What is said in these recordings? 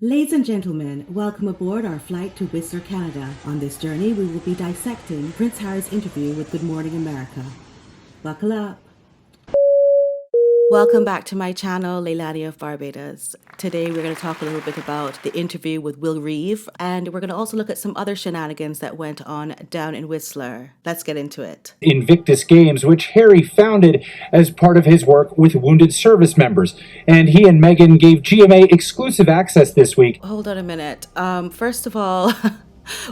Ladies and gentlemen, welcome aboard our flight to Whistler, Canada. On this journey, we will be dissecting Prince Harry's interview with Good Morning America. Buckle up. Welcome back to my channel, Leilani of Barbados. Today we're going to talk a little bit about the interview with Reeve, and we're going to also look at some other shenanigans that went on down in Whistler. Let's get into it. Invictus Games, which Harry founded as part of his work with wounded service members. And he and Meghan gave GMA exclusive access this week. Hold on a minute. First of all,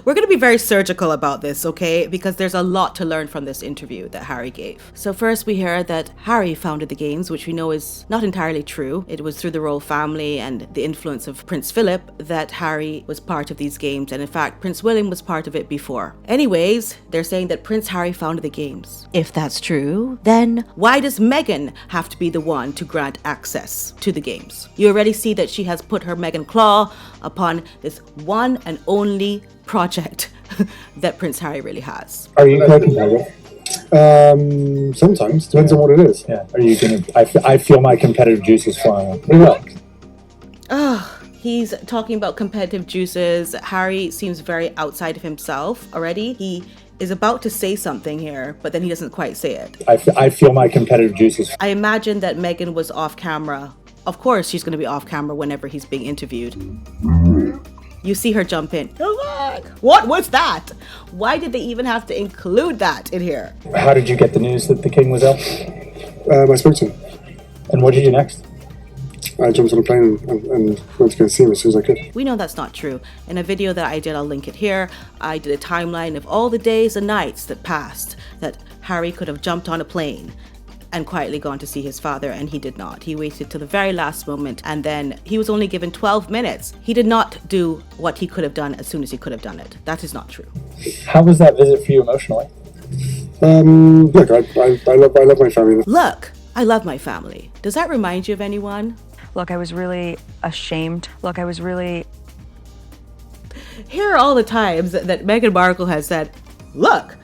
we're going to be very surgical about this, okay? Because there's a lot to learn from this interview that Harry gave. So first we hear that Harry founded the games, which we know is not entirely true. It was through the royal family and the influence of Prince Philip that Harry was part of these games. And in fact, Prince William was part of it before. Anyways, they're saying that Prince Harry founded the games. If that's true, then why does Meghan have to be the one to grant access to the games? You already see that she has put her Meghan claw upon this one and only project that Prince Harry really has. Are you cooking that? Sometimes depends on what it is. Yeah. Are you gonna? I feel my competitive juices flying. He's talking about competitive juices. Harry seems very outside of himself already. He is about to say something here, but then he doesn't quite say it. I feel my competitive juices. I imagine that Meghan was off camera. Of course, she's going to be off camera whenever he's being interviewed. You see her jump in. What was that? Why did they even have to include that in here? How did you get the news that the king was ill? I spoke to him. And what did you do next? I jumped on a plane and went to go see him as soon as I could. We know that's not true. In a video that I did, I'll link it here, I did a timeline of all the days and nights that passed that Harry could have jumped on a plane and quietly gone to see his father, and he did not. He waited till the very last moment, and then he was only given 12 minutes. He did not do what he could have done as soon as he could have done it. That is not true. How was that visit for you emotionally? Look, I love my family. Look, I love my family. Does that remind you of anyone? Look, I was really ashamed. Here are all the times that Meghan Markle has said, look.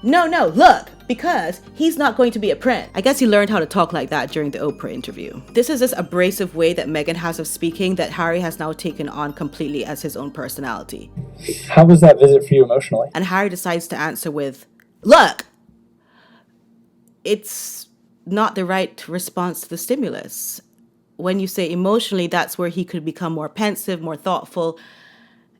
No, look, because he's not going to be a prince. I guess he learned how to talk like that during the Oprah interview. This is this abrasive way that Meghan has of speaking that Harry has now taken on completely as his own personality. How was that visit for you emotionally? And Harry decides to answer with, look, it's not the right response to the stimulus. When you say emotionally, that's where he could become more pensive, more thoughtful.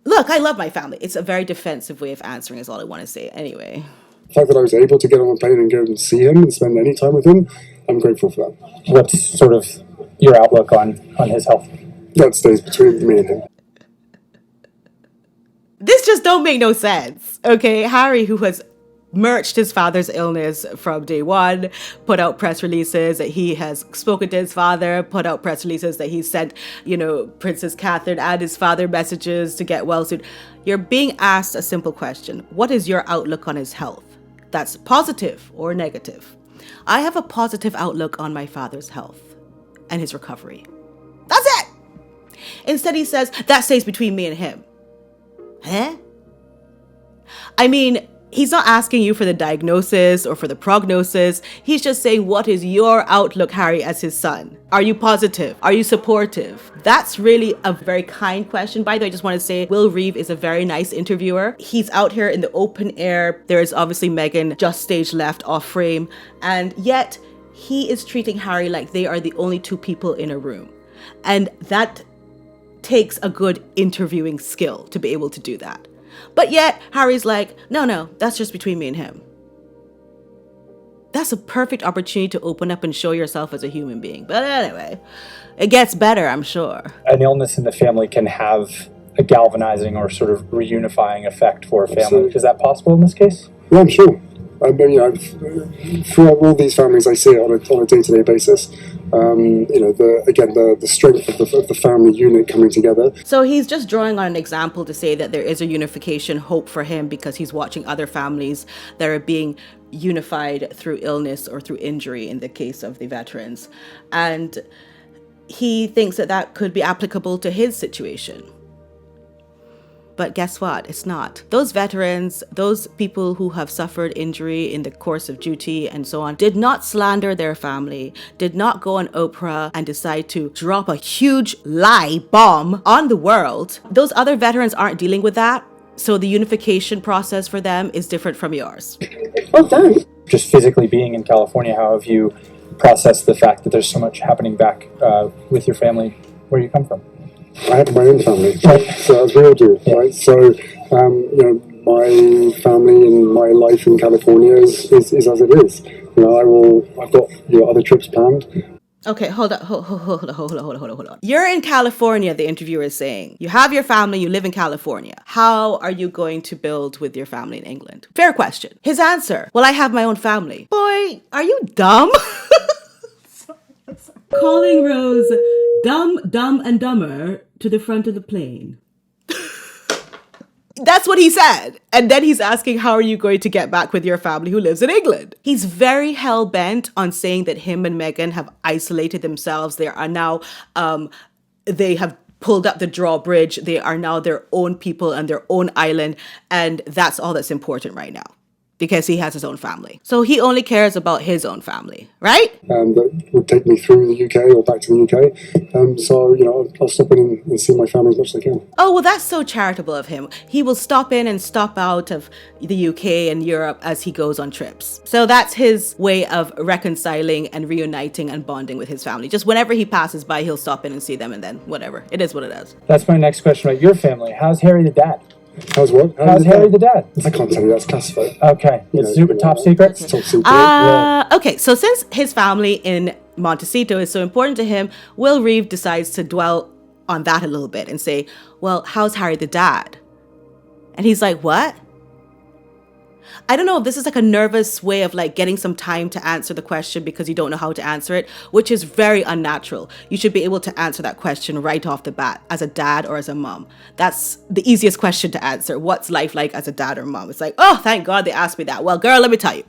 Look, I love my family. It's a very defensive way of answering is all I want to say anyway. The fact that I was able to get on a plane and go and see him and spend any time with him, I'm grateful for that. What's sort of your outlook on his health? That stays between me and him. This just don't make no sense, okay? Harry, who has merched his father's illness from day one, put out press releases that he has spoken to his father, put out press releases that he sent, Princess Catherine and his father messages to get well soon. You're being asked a simple question. What is your outlook on his health? That's positive or negative. I have a positive outlook on my father's health and his recovery. That's it. Instead, he says, that stays between me and him. Huh? I mean, he's not asking you for the diagnosis or for the prognosis. He's just saying, what is your outlook, Harry, as his son? Are you positive? Are you supportive? That's really a very kind question. By the way, I just want to say Reeve is a very nice interviewer. He's out here in the open air. There is obviously Meghan just stage left off frame. And yet he is treating Harry like they are the only two people in a room. And that takes a good interviewing skill to be able to do that. But yet, Harry's like, no, that's just between me and him. That's a perfect opportunity to open up and show yourself as a human being. But anyway, it gets better, I'm sure. An illness in the family can have a galvanizing or sort of reunifying effect for a family. Absolutely. Is that possible in this case? Yeah, I'm sure. I mean, throughout all these families, I see it on a day-to-day basis. The strength of the family unit coming together. So he's just drawing on an example to say that there is a unification hope for him because he's watching other families that are being unified through illness or through injury in the case of the veterans. And he thinks that could be applicable to his situation. But guess what? It's not. Those veterans, those people who have suffered injury in the course of duty and so on, did not slander their family, did not go on Oprah and decide to drop a huge lie bomb on the world. Those other veterans aren't dealing with that. So the unification process for them is different from yours. Well done. Just physically being in California, how have you processed the fact that there's so much happening back with your family where you come from? I have my own family, so as we all do, right? So, my family and my life in California is as it is. I've got other trips planned. Okay, hold on. You're in California, the interviewer is saying. You have your family, you live in California. How are you going to build with your family in England? Fair question. His answer, well, I have my own family. Boy, are you dumb? Calling Rose dumb, and dumber to the front of the plane. That's what he said. And then he's asking, how are you going to get back with your family who lives in England? He's very hell-bent on saying that him and Meghan have isolated themselves. They are now, they have pulled up the drawbridge. They are now their own people and their own island. And that's all that's important right now, because he has his own family. So he only cares about his own family, right? That would take me through the UK or back to the UK. So, I'll stop in and see my family as much as I can. Oh, well, that's so charitable of him. He will stop in and stop out of the UK and Europe as he goes on trips. So that's his way of reconciling and reuniting and bonding with his family. Just whenever he passes by, he'll stop in and see them, and then whatever. It is what it is. That's my next question about your family. How's Harry the dad? How's what? How's Harry the dad? I can't tell you, that's classified. Okay, it's super top secret? It's top secret. Okay, so since his family in Montecito is so important to him, Will Reeve decides to dwell on that a little bit and say, well, how's Harry the dad? And he's like, what? I don't know if this is like a nervous way of like getting some time to answer the question because you don't know how to answer it, which is very unnatural. You should be able to answer that question right off the bat as a dad or as a mom. That's the easiest question to answer. What's life like as a dad or mom? It's like, oh, thank God they asked me that. Well, girl, let me tell you.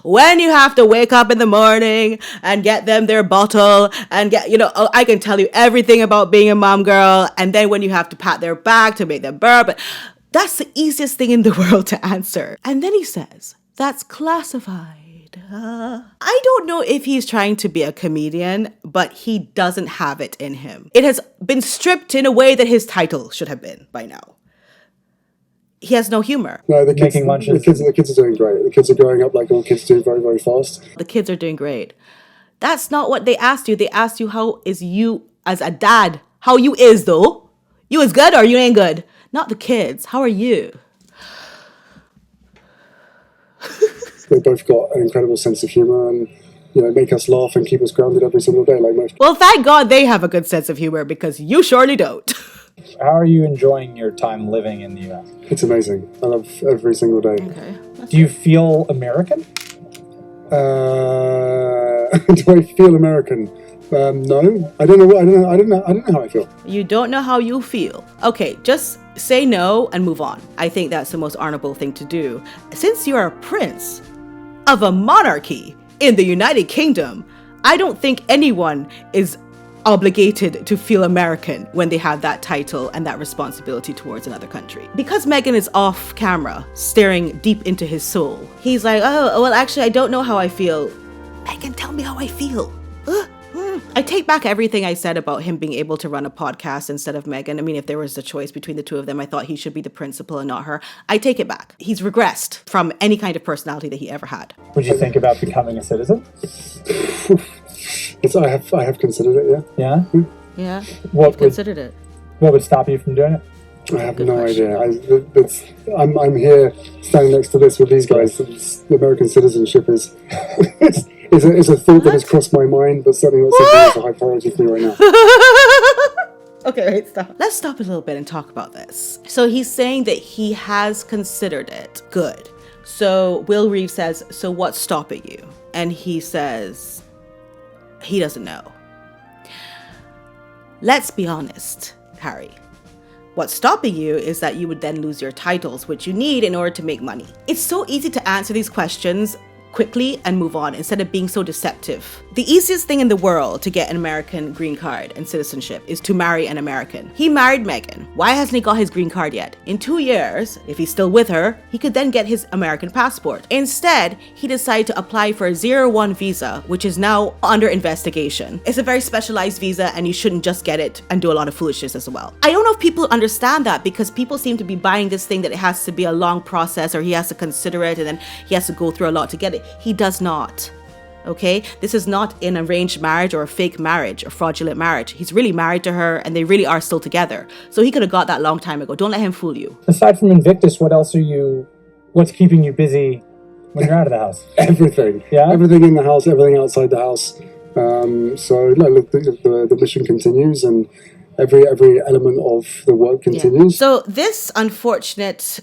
When you have to wake up in the morning and get them their bottle and get, I can tell you everything about being a mom, girl. And then when you have to pat their back to make them burp, that's the easiest thing in the world to answer. And then he says, that's classified. I don't know if he's trying to be a comedian, but he doesn't have it in him. It has been stripped in a way that his title should have been by now. He has no humor. No, the kids, making lunches. The kids are doing great. The kids are growing up like all kids do, very, very fast. The kids are doing great. That's not what they asked you. They asked you, how is you as a dad? How you is though? You is good or you ain't good? Not the kids. How are you? They both got an incredible sense of humor and, make us laugh and keep us grounded every single day like most. Well, thank God they have a good sense of humor because you surely don't. How are you enjoying your time living in the US? It's amazing. I love every single day. Okay. Do you feel American? Do I feel American? No, I don't know how I feel. You don't know how you feel. Okay, just say no and move on. I think that's the most honorable thing to do. Since you're a prince of a monarchy in the United Kingdom, I don't think anyone is obligated to feel American when they have that title and that responsibility towards another country. Because Meghan is off camera, staring deep into his soul, he's like, oh, well, actually, I don't know how I feel. Meghan, tell me how I feel. I take back everything I said about him being able to run a podcast instead of Meghan. I mean, if there was a choice between the two of them, I thought he should be the principal and not her. I take it back. He's regressed from any kind of personality that he ever had. Would you think about becoming a citizen? I have considered it, yeah. Yeah? Yeah, What you've considered it. What would stop you from doing it? I have no idea. I'm here standing next to this with these guys. The American citizenship is is a thought that has crossed my mind, but certainly not something that's a high priority for me right now. Okay, wait, stop. Let's stop a little bit and talk about this. So he's saying that he has considered it. Good. So Will Reeve says, so what's stopping you? And he says, he doesn't know. Let's be honest, Harry. What's stopping you is that you would then lose your titles, which you need in order to make money. It's so easy to answer these questions quickly and move on instead of being so deceptive. The easiest thing in the world to get an American green card and citizenship is to marry an American. He married Meghan. Why hasn't he got his green card yet? In 2 years, if he's still with her, he could then get his American passport. Instead, he decided to apply for a 0-1 visa, which is now under investigation. It's a very specialized visa and you shouldn't just get it and do a lot of foolishness as well. I don't know if people understand that, because people seem to be buying this thing that it has to be a long process or he has to consider it and then he has to go through a lot to get it. He does not. Okay, this is not an arranged marriage or a fake marriage or fraudulent marriage. He's really married to her and they really are still together. So he could have got that long time ago. Don't let him fool you. Aside from Invictus, what's keeping you busy when you're out of the house? Everything. Yeah? Everything in the house, everything outside the house. So look, the mission continues and every element of the work continues. Yeah. So this unfortunate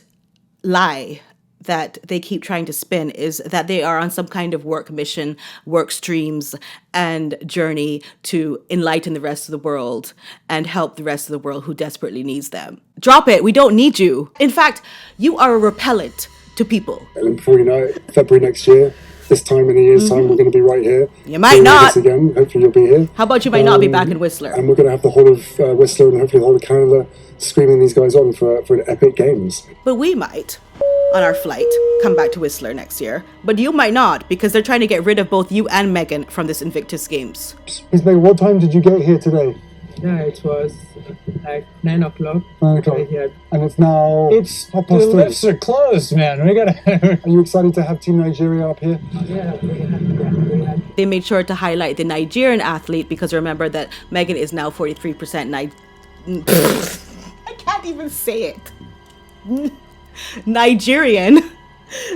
lie that they keep trying to spin is that they are on some kind of work mission, work streams, and journey to enlighten the rest of the world and help the rest of the world who desperately needs them. Drop it. We don't need you. In fact, you are a repellent to people. And before you know it, February next year, this time in a year's time, we're going to be right here. You might not. Again. Hopefully you'll be here. How about you might not be back in Whistler? And we're going to have the whole of Whistler and hopefully the whole of Canada screaming these guys on for an epic games. But we might, on our flight, come back to Whistler next year. But you might not, because they're trying to get rid of both you and Meghan from this Invictus Games. Miss Meghan, what time did you get here today? Yeah, it was like 9 o'clock. 9 o'clock. And it's now The 3:30. lifts are closed, man. We gotta... Are you excited to have Team Nigeria up here? Yeah, very happy. They made sure to highlight the Nigerian athlete, because remember that Meghan is now 43% I can't even say it. Nigerian.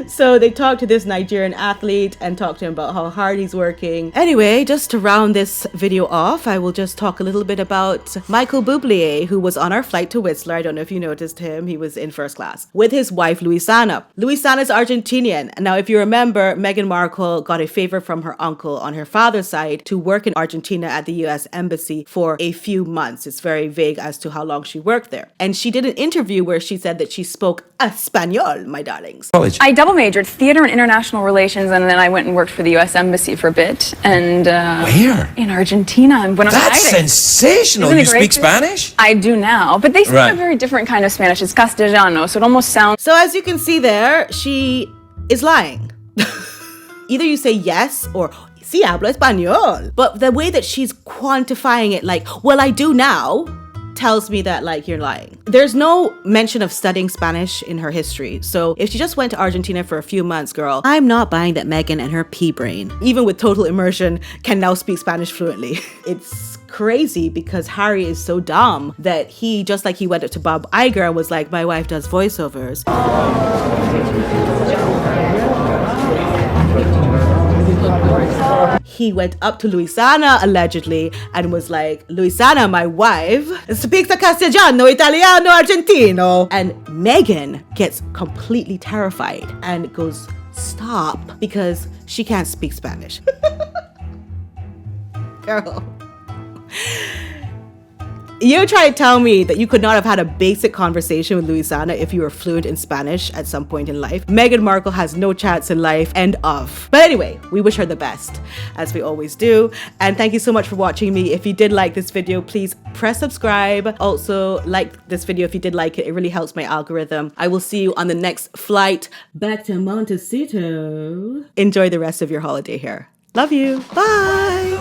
So they talked to this Nigerian athlete and talked to him about how hard he's working. Anyway, just to round this video off, I will just talk a little bit about Michael Bublé, who was on our flight to Whistler. I don't know if you noticed him. He was in first class with his wife, Luisana. Luisana's Argentinian. Now, if you remember, Meghan Markle got a favor from her uncle on her father's side to work in Argentina at the US Embassy for a few months. It's very vague as to how long she worked there. And she did an interview where she said that she spoke Espanol, my darlings. College. I double majored theater and international relations, and then I went and worked for the U.S. Embassy for a bit. And where? In Argentina, in Buenos Aires. That's sensational. Isn't it You great? speak Spanish? I do now, but they speak Right. a very different kind of Spanish. It's Castellano, so it almost sounds. So as you can see there, she is lying. Either you say yes or sí hablo español. But the way that she's quantifying it, like, well, I do now, tells me that, like, you're lying. There's no mention of studying Spanish in her history. So if she just went to Argentina for a few months, girl, I'm not buying that Meghan and her pea brain, even with total immersion, can now speak Spanish fluently. It's crazy because Harry is so dumb that he, just like he went up to Bob Iger and was like, my wife does voiceovers. He went up to Luisana, allegedly, and was like, Luisana, my wife, speaks Castellano, Italiano, Argentino. And Meghan gets completely terrified and goes, stop, because she can't speak Spanish. Girl. You're trying to tell me that you could not have had a basic conversation with Luisana if you were fluent in Spanish at some point in life. Meghan Markle has no chance in life, end of. But anyway, we wish her the best, as we always do. And thank you so much for watching me. If you did like this video, please press subscribe. Also, like this video if you did like it. It really helps my algorithm. I will see you on the next flight back to Montecito. Enjoy the rest of your holiday here. Love you. Bye.